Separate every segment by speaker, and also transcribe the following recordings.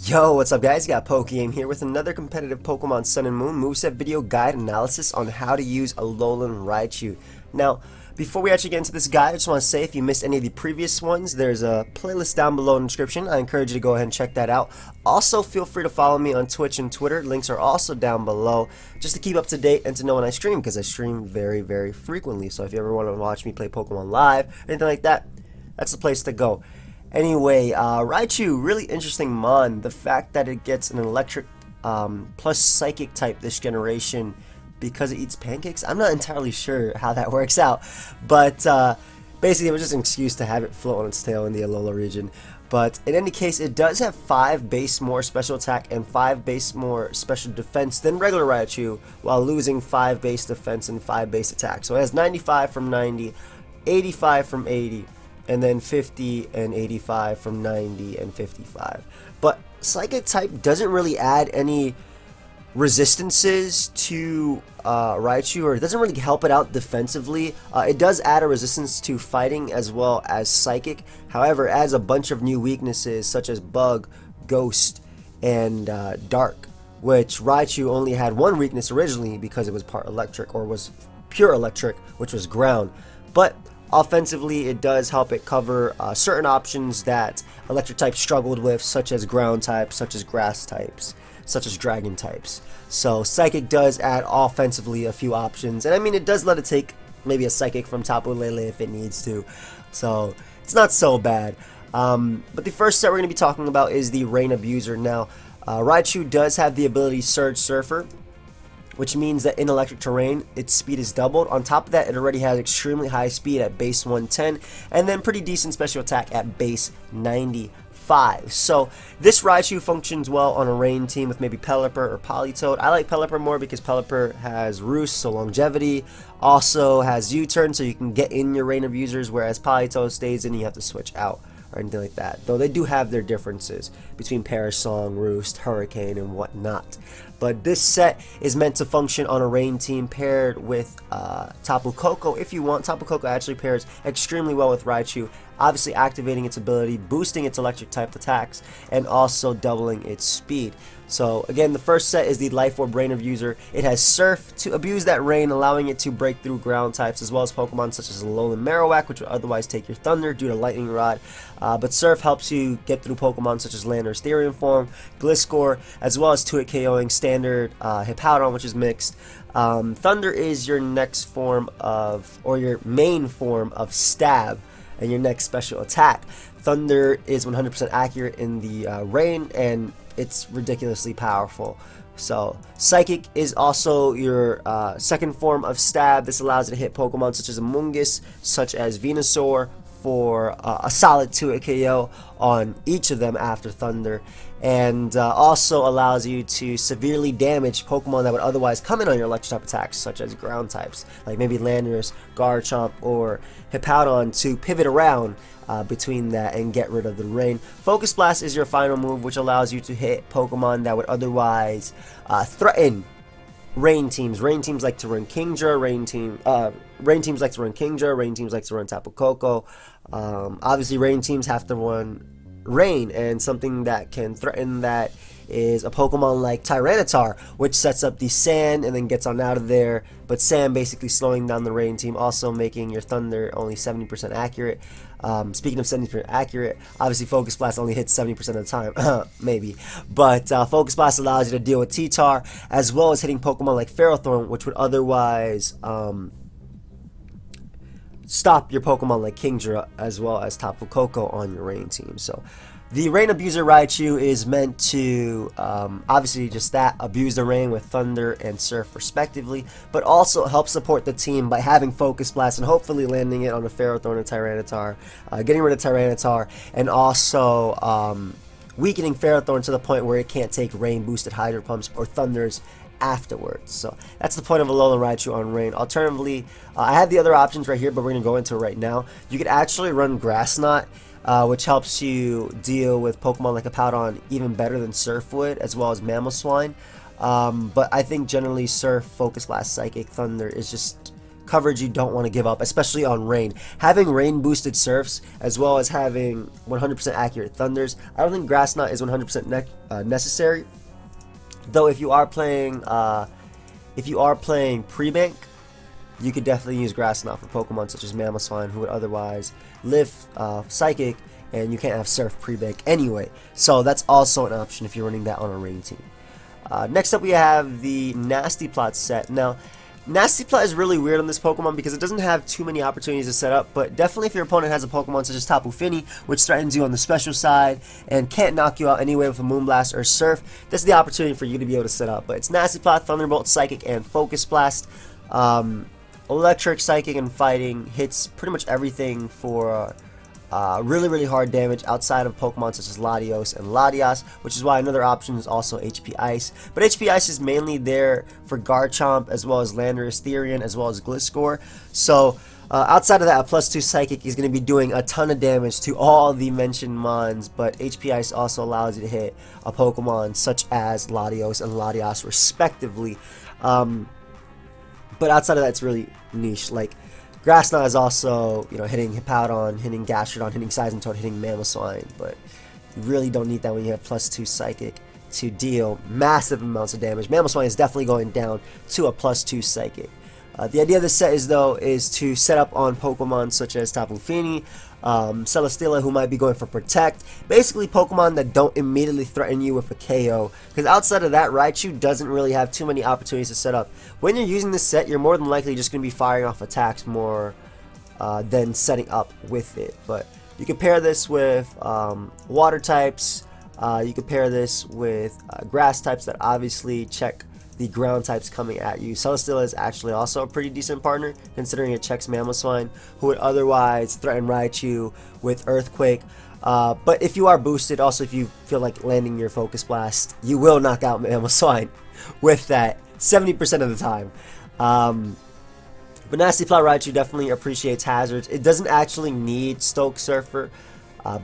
Speaker 1: Yo, what's up guys? You got PokeaimMD here with another competitive Pokemon Sun and Moon moveset video guide analysis on how to use Alolan Raichu. Now, before we actually get into this guide, I just want to say if you missed any of the previous ones, there's a playlist down below in the description. I encourage you to go ahead and check that out. Also, feel free to follow me on Twitch and Twitter. Links are also down below just to keep up to date and to know when I stream, because I stream very, very frequently. So if you ever want to watch me play Pokemon live, anything like that, that's the place to go. Anyway, Raichu, really interesting mon. The fact that it gets an electric plus psychic type this generation because it eats pancakes, I'm not entirely sure how that works out. But basically, it was just an excuse to have it float on its tail in the Alola region. But in any case, it does have 5 base more special attack and 5 base more special defense than regular Raichu, while losing 5 base defense and 5 base attack. So it has 95 from 90, 85 from 80, and then 50 and 85 from 90 and 55. But Psychic type doesn't really add any resistances to Raichu, or it doesn't really help it out defensively. It does add a resistance to fighting as well as Psychic. However, it adds a bunch of new weaknesses such as Bug, Ghost, and Dark, which Raichu only had one weakness originally because it was part electric, or was pure electric, which was ground. But offensively, it does help it cover certain options that electric types struggled with, such as ground types, such as grass types, such as dragon types. So Psychic does add offensively a few options, and I mean, it does let it take maybe a Psychic from Tapu Lele if it needs to, so it's not so bad. But the first set we're going to be talking about is the Rain Abuser. Now, Raichu does have the ability Surge Surfer, which means that in electric terrain, its speed is doubled. On top of that, it already has extremely high speed at base 110, and then pretty decent special attack at base 95. So this Raichu functions well on a rain team with maybe Pelipper or Politoed. I like Pelipper more because Pelipper has Roost, so longevity, also has U-turn, so you can get in your Rain Abusers, whereas Politoed stays in and you have to switch out or anything like that. Though they do have their differences between Perish Song, Roost, Hurricane, and whatnot. But this set is meant to function on a rain team paired with Tapu Koko if you want. Tapu Koko actually pairs extremely well with Raichu, obviously activating its ability, boosting its electric type attacks, and also doubling its speed. So again, the first set is the Life Orb Rain Abuser. It has Surf to abuse that rain, allowing it to break through ground types, as well as Pokemon such as Alolan Marowak, which would otherwise take your Thunder due to Lightning Rod. But Surf helps you get through Pokemon such as Land or Therian Form, Gliscor, as well as 2-hit KOing standard Hippowdon, which is mixed. Thunder is your next form of, or your main form of Stab, and your next special attack. Thunder is 100% accurate in the rain, and it's ridiculously powerful. So Psychic is also your second form of Stab. This allows it to hit Pokemon such as Amoonguss, such as Venusaur, for a solid 2-hit KO on each of them after Thunder, and also allows you to severely damage Pokemon that would otherwise come in on your electric type attacks, such as ground types, like maybe Landorus, Garchomp, or Hippowdon, to pivot around between that and get rid of the rain. Focus Blast is your final move, which allows you to hit Pokemon that would otherwise threaten rain teams. Rain teams like to run Kingdra, rain teams like to run Kingdra, rain teams like to run Tapu Koko. Obviously, rain teams have to run rain, and something that can threaten that is a Pokemon like Tyranitar, which sets up the sand and then gets on out of there, but sand basically slowing down the rain team, also making your Thunder only 70% accurate. Speaking of 70% accurate, obviously Focus Blast only hits 70% of the time, maybe, but Focus Blast allows you to deal with T-Tar, as well as hitting Pokemon like Ferrothorn, which would otherwise stop your Pokemon like Kingdra, as well as Tapu Koko on your rain team. So the Rain Abuser Raichu is meant to obviously just that, abuse the rain with Thunder and Surf respectively, but also help support the team by having Focus Blast and hopefully landing it on a Ferrothorn or Tyranitar, getting rid of Tyranitar, and also weakening Ferrothorn to the point where it can't take rain boosted Hydro Pumps or Thunders afterwards. So that's the point of Alolan Raichu on rain. Alternatively, I have the other options right here, but we're going to go into it right now. You could actually run Grass Knot, which helps you deal with Pokemon like Hippowdon even better than Surf would, as well as Mamoswine. But I think generally Surf, Focus Blast, Psychic, Thunder is just coverage you don't want to give up, especially on rain. Having rain boosted surfs as well as having 100% accurate thunders, I don't think Grass Knot is 100% necessary. Though if you are playing pre-bank, you could definitely use Grass Knot for Pokemon such as Mamoswine, who would otherwise live Psychic, and you can't have Surf pre-bank anyway. So that's also an option if you're running that on a rain team. Next up we have the Nastyplot set. Now, Nastyplot is really weird on this Pokemon because it doesn't have too many opportunities to set up, but definitely if your opponent has a Pokemon such as Tapu Fini, which threatens you on the special side and can't knock you out anyway with a Moonblast or Surf, this is the opportunity for you to be able to set up. But it's Nastyplot, Thunderbolt, Psychic, and Focus Blast. Electric, Psychic, and Fighting hits pretty much everything for really hard damage outside of Pokemon such as Latios and Latias, which is why another option is also HP Ice. But HP Ice is mainly there for Garchomp as well as Landorus, Therian, as well as Gliscor. So outside of that, a +2 Psychic is going to be doing a ton of damage to all the mentioned mons, but HP Ice also allows you to hit a Pokemon such as Latios and Latias respectively. But outside of that, it's really niche. Like, Grass Knot is also, you know, hitting Hippowdon, hitting Gastrodon, hitting Seismitoad, hitting Mamoswine, but you really don't need that when you have +2 Psychic to deal massive amounts of damage. Mamoswine is definitely going down to a +2 Psychic. The idea of this set is to set up on Pokemon such as Tapu Fini, Celesteela, who might be going for Protect. Basically Pokemon that don't immediately threaten you with a KO. Because outside of that, Raichu doesn't really have too many opportunities to set up. When you're using this set, you're more than likely just going to be firing off attacks more than setting up with it. But you can pair this with water types. You can pair this with grass types that obviously check the ground types coming at you. Celesteela is actually also a pretty decent partner, considering it checks Mamoswine, who would otherwise threaten Raichu with Earthquake. But if you are boosted, also if you feel like landing your Focus Blast, you will knock out Mamoswine with that 70% of the time. But Nastyplot Raichu definitely appreciates hazards. It doesn't actually need Stoke Surfer,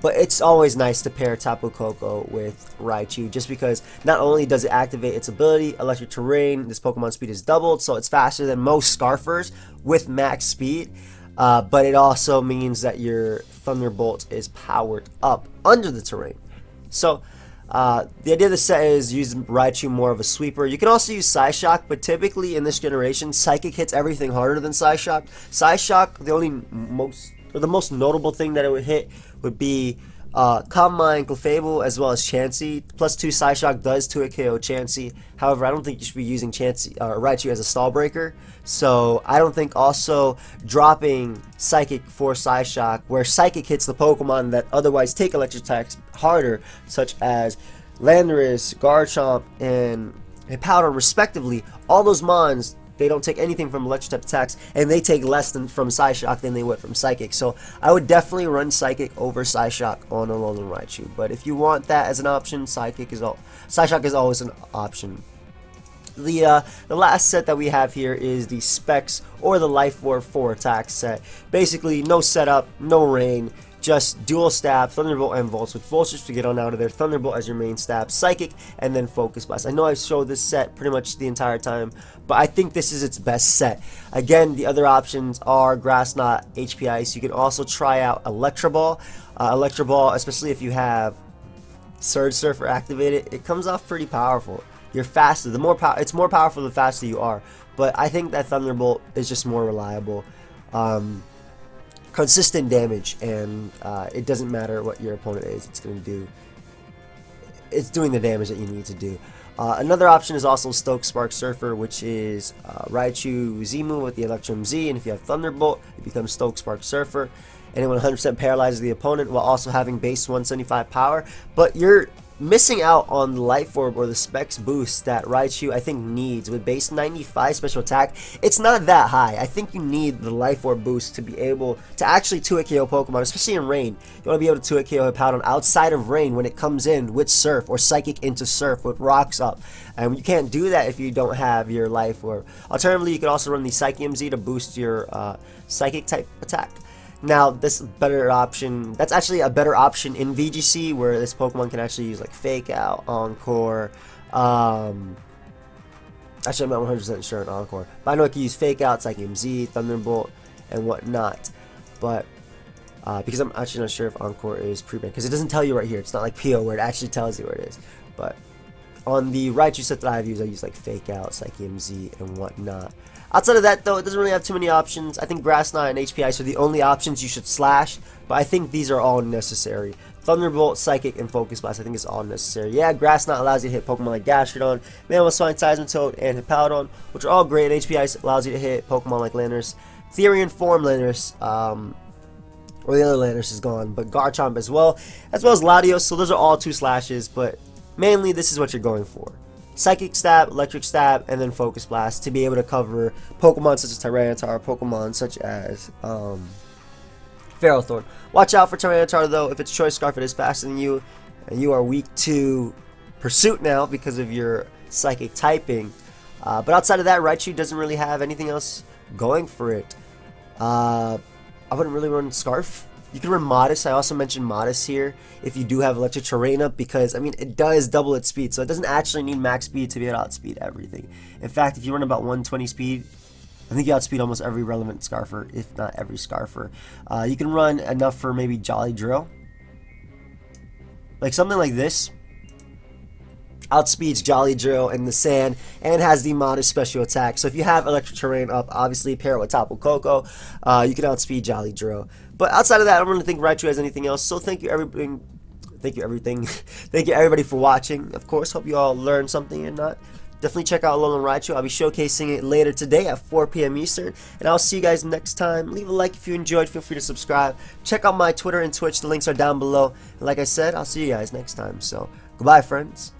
Speaker 1: but it's always nice to pair Tapu Koko with Raichu, just because not only does it activate its ability, Electric Terrain, this Pokemon speed is doubled, so it's faster than most Scarfers with max speed, but it also means that your Thunderbolt is powered up under the terrain. So the idea of the set is use Raichu more of a sweeper. You can also use Psyshock, but typically in this generation, Psychic hits everything harder than Psyshock. Psyshock, the most notable thing that it would hit would be Calm Mind, Clefable, as well as Chansey. +2 Psyshock does to a KO Chansey. However, I don't think you should be using Raichu as a stall breaker. So I don't think also dropping Psychic for Psyshock, where Psychic hits the Pokemon that otherwise take electric attacks harder, such as Landorus, Garchomp, and Hippowdon respectively. All those mons, they don't take anything from electric type attacks, and they take less from Psyshock than they would from Psychic. So I would definitely run Psychic over Psyshock on Alolan Raichu. But if you want that as an option, Psyshock is always an option. The last set that we have here is the Specs or the Life Orb 4 attack set. Basically, no setup, no rain, just dual stab, Thunderbolt and Volts, with Volts to get on out of there, Thunderbolt as your main stab, Psychic, and then Focus Blast. I know I've showed this set pretty much the entire time, but I think this is its best set. Again, the other options are Grass Knot, HP Ice. You can also try out Electro Ball. Electro Ball, especially if you have Surge Surfer activated, it comes off pretty powerful. You're faster. It's more powerful the faster you are, but I think that Thunderbolt is just more reliable. Consistent damage, and it doesn't matter what your opponent is, it's doing the damage that you need to do. Another option is also Stoke Spark Surfer, which is Raichu Zimu with the Electrum Z, and if you have Thunderbolt, it becomes Stoke Spark Surfer, and it 100% paralyzes the opponent while also having base 175 power. But you're missing out on the Life Orb or the Specs boost that Raichu I think needs. With base 95 special attack, it's not that high. I think you need the Life Orb boost to be able to actually 2-hit KO Pokemon, especially in rain. You want to be able to 2-hit KO Hippowdon outside of rain when it comes in with Surf, or Psychic into Surf with Rocks up. And you can't do that if you don't have your Life Orb. Alternatively, you could also run the PokeaimMD to boost your Psychic type attack. Now, this better option, that's actually a better option in VGC, where this Pokemon can actually use like Fake Out, Encore, Actually, I'm not 100% sure on Encore. But I know I can use Fake Outs like MZ, Thunderbolt, and whatnot. But because I'm actually not sure if Encore is pre-banned, because it doesn't tell you right here. It's not like PO where it actually tells you where it is. But on the Raichu set that I've used, I use like Fake Outs, like MZ, and whatnot. Outside of that, though, it doesn't really have too many options. I think Grass Knot and HP Ice are the only options you should slash, but I think these are all necessary. Thunderbolt, Psychic, and Focus Blast, I think is all necessary. Yeah, Grass Knot allows you to hit Pokemon like Gastrodon, Mamoswine, Seismitoad, and Hippowdon, which are all great. And HP Ice allows you to hit Pokemon like Landorus. Therian Form Landorus, or the other Landorus is gone, but Garchomp as well as Latios, so those are all 2 slashes, but mainly this is what you're going for. Psychic Stab, Electric Stab, and then Focus Blast to be able to cover Pokemon such as Tyranitar, Pokemon such as Ferrothorn. Watch out for Tyranitar though. If it's Choice Scarf, it is faster than you, and you are weak to Pursuit now because of your Psychic typing. But outside of that, Raichu doesn't really have anything else going for it. I wouldn't really run Scarf. You can run Modest. I also mentioned Modest here if you do have Electric Terrain up, because I mean it does double its speed, so it doesn't actually need max speed to be able to outspeed everything. In fact, if you run about 120 speed, I think you outspeed almost every relevant Scarfer, if not every Scarfer. You can run enough for maybe Jolly Drill, like something like this. Outspeeds Jolly Drill in the sand and has the Modest special attack. So if you have Electric Terrain up, obviously pair it with Tapu Koko, you can outspeed Jolly Drill. But outside of that, I don't really think Raichu has anything else. So thank you everything. Thank you everybody for watching. Of course, hope you all learned something and not. Definitely check out Alolan Raichu. I'll be showcasing it later today at 4 p.m. Eastern. And I'll see you guys next time. Leave a like if you enjoyed. Feel free to subscribe. Check out my Twitter and Twitch. The links are down below. And like I said, I'll see you guys next time. So goodbye, friends.